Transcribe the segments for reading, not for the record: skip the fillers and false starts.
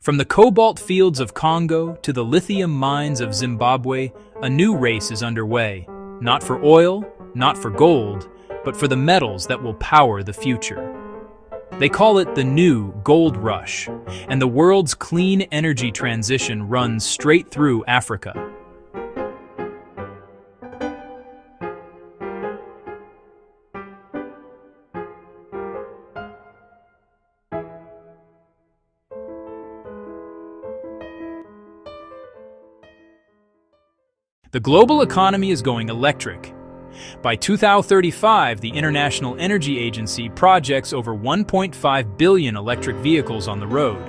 From the cobalt fields of Congo to the lithium mines of Zimbabwe, a new race is underway. Not for oil, not for gold, but for the metals that will power the future. They call it the new gold rush, and the world's clean energy transition runs straight through Africa. The global economy is going electric. By 2035, the International Energy Agency projects over 1.5 billion electric vehicles on the road.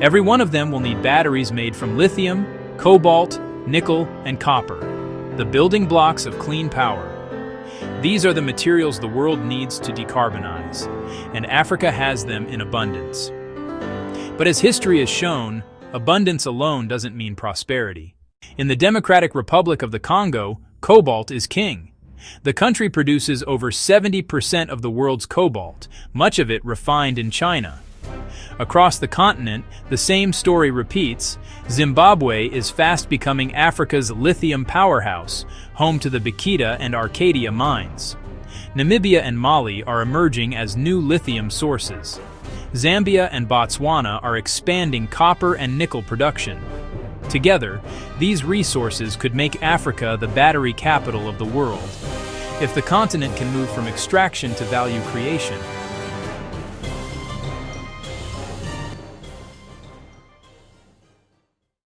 Every one of them will need batteries made from lithium, cobalt, nickel, and copper, the building blocks of clean power. These are the materials the world needs to decarbonize, and Africa has them in abundance. But as history has shown, abundance alone doesn't mean prosperity. In the Democratic Republic of the Congo, cobalt is king. The country produces over 70% of the world's cobalt, much of it refined in China. Across the continent, the same story repeats. Zimbabwe is fast becoming Africa's lithium powerhouse, home to the Bikita and Arcadia mines. Namibia and Mali are emerging as new lithium sources. Zambia and Botswana are expanding copper and nickel production. Together, these resources could make Africa the battery capital of the world, if the continent can move from extraction to value creation.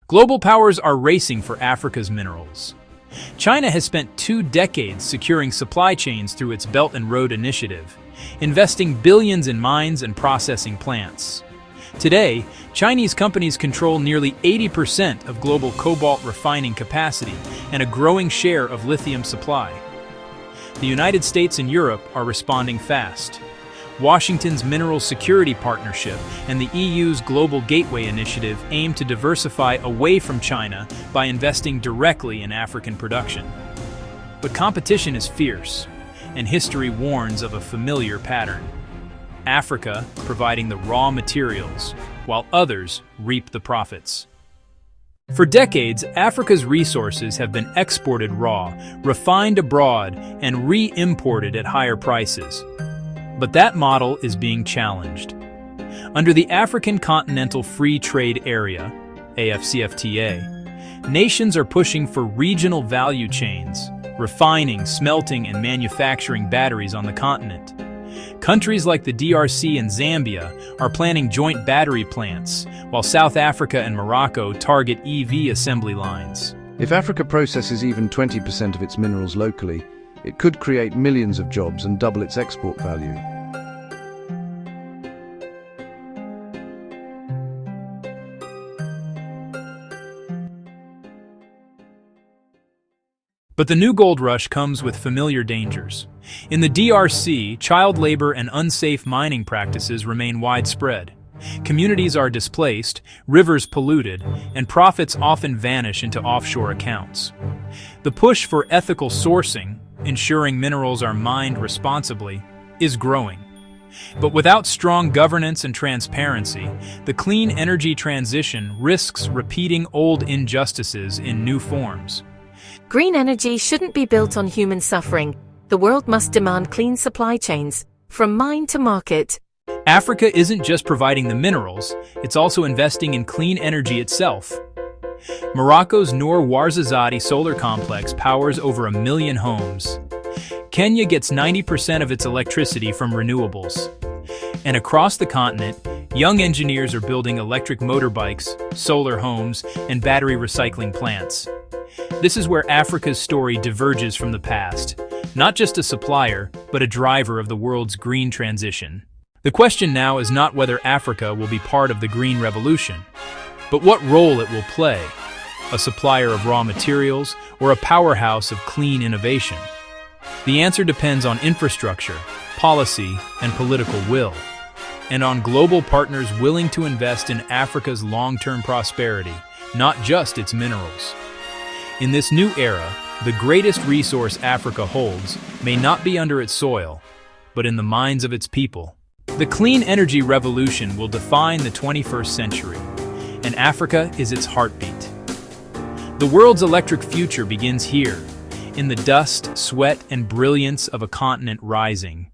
Global powers are racing for Africa's minerals. China has spent 2 decades securing supply chains through its Belt and Road Initiative, investing billions in mines and processing plants. Today, Chinese companies control nearly 80% of global cobalt refining capacity and a growing share of lithium supply. The United States and Europe are responding fast. Washington's Mineral Security Partnership and the EU's Global Gateway Initiative aim to diversify away from China by investing directly in African production. But competition is fierce, and history warns of a familiar pattern. Africa providing the raw materials, while others reap the profits. For decades, Africa's resources have been exported raw, refined abroad, and re-imported at higher prices. But that model is being challenged. Under the African Continental Free Trade Area, AfCFTA, nations are pushing for regional value chains, refining, smelting, and manufacturing batteries on the continent. Countries like the DRC and Zambia are planning joint battery plants, while South Africa and Morocco target EV assembly lines. If Africa processes even 20% of its minerals locally, it could create millions of jobs and double its export value. But the new gold rush comes with familiar dangers. In the DRC, child labor and unsafe mining practices remain widespread. Communities are displaced, rivers polluted, and profits often vanish into offshore accounts. The push for ethical sourcing, ensuring minerals are mined responsibly, is growing. But without strong governance and transparency, the clean energy transition risks repeating old injustices in new forms. Green energy shouldn't be built on human suffering. The world must demand clean supply chains, from mine to market. Africa isn't just providing the minerals, it's also investing in clean energy itself. Morocco's Noor Ouarzazate solar complex powers over 1 million homes. Kenya gets 90% of its electricity from renewables. And across the continent, young engineers are building electric motorbikes, solar homes, and battery recycling plants. This is where Africa's story diverges from the past, not just a supplier, but a driver of the world's green transition. The question now is not whether Africa will be part of the green revolution, but what role it will play, a supplier of raw materials or a powerhouse of clean innovation. The answer depends on infrastructure, policy, and political will, and on global partners willing to invest in Africa's long-term prosperity, not just its minerals. In this new era, the greatest resource Africa holds may not be under its soil, but in the minds of its people. The clean energy revolution will define the 21st century, and Africa is its heartbeat. The world's electric future begins here, in the dust, sweat, and brilliance of a continent rising.